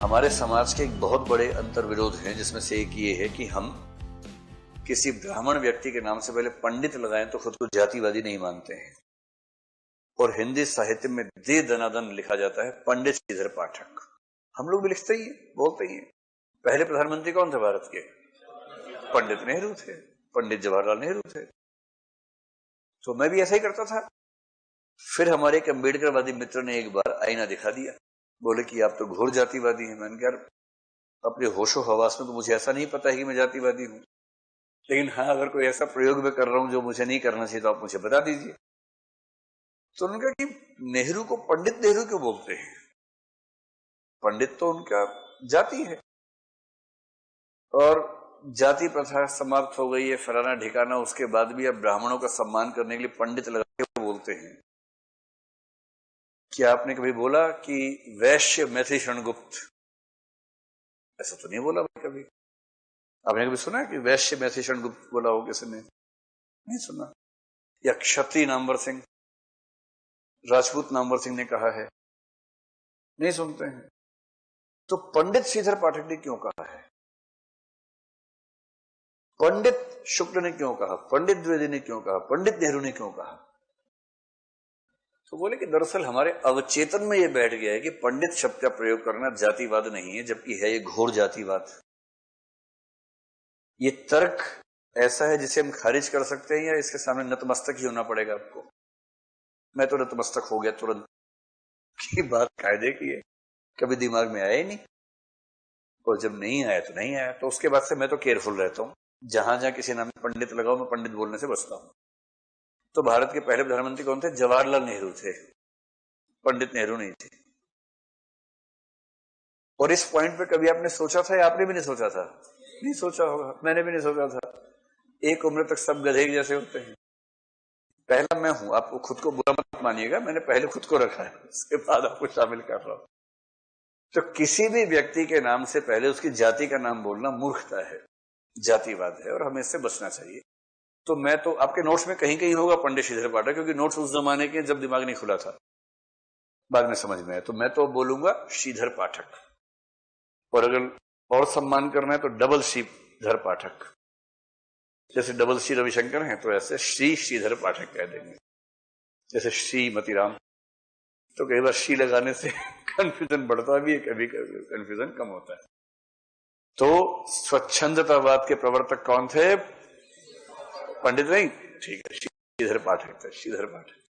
हमारे समाज के एक बहुत बड़े अंतर्विरोध हैं, जिसमें से एक ये है कि हम किसी ब्राह्मण व्यक्ति के नाम से पहले पंडित लगाएं तो खुद को जातिवादी नहीं मानते हैं। और हिंदी साहित्य में दे दनादन लिखा जाता है पंडित श्रीधर पाठक। हम लोग भी लिखते ही बोलते ही। पहले प्रधानमंत्री कौन थे भारत के? पंडित नेहरू थे, पंडित जवाहरलाल नेहरू थे। तो मैं भी ऐसा ही करता था। फिर हमारे एक अम्बेडकरवादी मित्र ने एक बार आईना दिखा दिया, बोले कि आप तो घोर जातिवादी हैं। मैंने कहा अपने होशो हवास में तो मुझे ऐसा नहीं पता है कि मैं जातिवादी हूं, लेकिन हाँ, अगर कोई ऐसा प्रयोग मैं कर रहा हूं जो मुझे नहीं करना चाहिए तो आप मुझे बता दीजिए। तो उन्होंने कहा कि नेहरू को पंडित नेहरू क्यों बोलते हैं? पंडित तो उनका जाति है और जाति प्रथा समाप्त हो गई है, फलाना ठिकाना। उसके बाद भी अब ब्राह्मणों का सम्मान करने के लिए पंडित लगा के बोलते हैं। क्या आपने कभी बोला कि वैश्य मैथिली शरण गुप्त? ऐसा तो नहीं बोला भाई कभी। आपने कभी सुना कि वैश्य मैथिली शरण गुप्त बोला हो किसी ने? नहीं सुना। या क्षत्रिय नामवर सिंह, राजपूत नामवर सिंह ने कहा है? नहीं सुनते हैं। तो पंडित श्रीधर पाठक ने क्यों कहा है? पंडित शुक्ल ने क्यों कहा? पंडित द्विवेदी ने क्यों कहा? पंडित नेहरू ने क्यों कहा? तो बोले कि दरअसल हमारे अवचेतन में यह बैठ गया है कि पंडित शब्द का प्रयोग करना जातिवाद नहीं है, जबकि है ये घोर जातिवाद। ये तर्क ऐसा है जिसे हम खारिज कर सकते हैं या इसके सामने नतमस्तक ही होना पड़ेगा आपको। मैं तो नतमस्तक हो गया तुरंत की बात कायदे की है, कभी दिमाग में आया ही नहीं। और जब नहीं आया तो नहीं आया, तो उसके बाद से मैं तो केयरफुल रहता हूं। जहां जहां किसी नाम में पंडित लगाओ, मैं पंडित बोलने से बचता हूं। तो भारत के पहले प्रधानमंत्री कौन थे? जवाहरलाल नेहरू थे, पंडित नेहरू नहीं थे। और इस पॉइंट पे कभी आपने सोचा था या आपने भी नहीं सोचा था? नहीं सोचा होगा, मैंने भी नहीं सोचा था। एक उम्र तक सब गधे जैसे होते हैं। पहला मैं हूं, आप खुद को बुरा मत मानिएगा, मैंने पहले खुद को रखा है, उसके बाद आपको शामिल कर रहा हूं। तो किसी भी व्यक्ति के नाम से पहले उसकी जाति का नाम बोलना मूर्खता है, जातिवाद है, और हमें इससे बचना चाहिए। तो मैं तो आपके नोट्स में कहीं कहीं होगा पंडित श्रीधर पाठक, क्योंकि नोट्स उस जमाने के जब दिमाग नहीं खुला था, बाद में समझ में आया। तो मैं तो बोलूंगा श्रीधर पाठक, और अगर और सम्मान करना है तो डबल श्रीधर पाठक। जैसे डबल श्री रविशंकर हैं तो ऐसे श्री श्रीधर पाठक कह देंगे। जैसे श्रीमती राम, तो कई बार श्री लगाने से कंफ्यूजन बढ़ता भी है, कभी कभी कंफ्यूजन कम होता है। तो स्वच्छंदतावाद के प्रवर्तक कौन थे? पंडित नहीं, ठीक है, श्रीधर पाठक थे, श्रीधर पाठक।